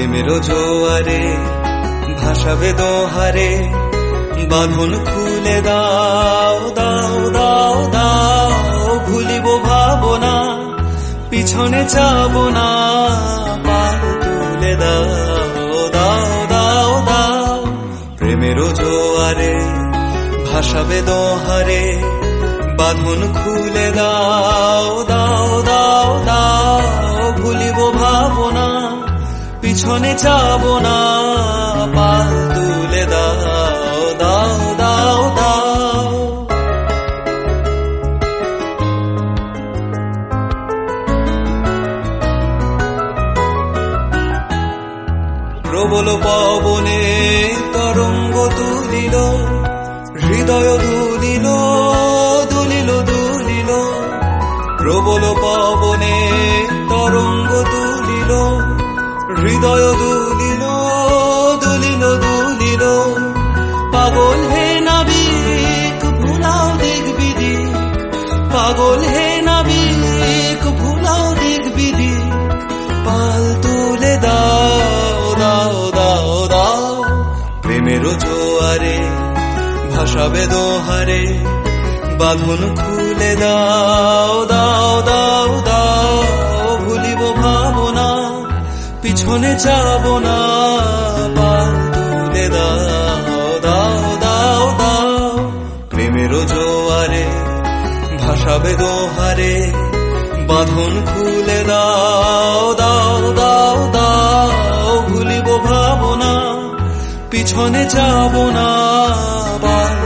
প্রেমের জোয়ারে ভাসাবে দোহারে, বাঁধন খুলে দাও দাও দাও দাও। ভুলিব ভাবনা, পিছনে যাব না, পাল তুলে দাও দাও দাও দাও। প্রেমের জোয়ারে ভাসাবে দোহারে, বাঁধন খুলে দাও দাও দাও দাও। ভুলিব ভাবনা, পিছনে যাব না, পাল তুলে দাও দাও দাও দাও। প্রবল পবনে তরঙ্গ তুলিল, হৃদয় দুলিল দুলিল দুলিল। প্রবল পবনে তরঙ্গ তুলিল, হৃদয় দুলিল দুলিল দুলিল। পাগল হে নাবিক ভুলাও দিক বিদিক, পাগল হে নাবিক ভুলাও দিক বিদিক। পাল তুলে দাও দাও দাও দাও। প্রেমের জোয়ারে ভাসাবে দোহারে, বাঁধন খুলে দাও দাও দাও দাও। ভুলিব ভাবনা, পিছনে যাব না, পাল তুলে দাও দাও দাও দাও। প্রেমের জোয়ারে ভাসাবে দোহারে, বাঁধন খুলে দাও দাও দাও দাও। ভুলিব ভাবনা, পিছনে যাব না, পাল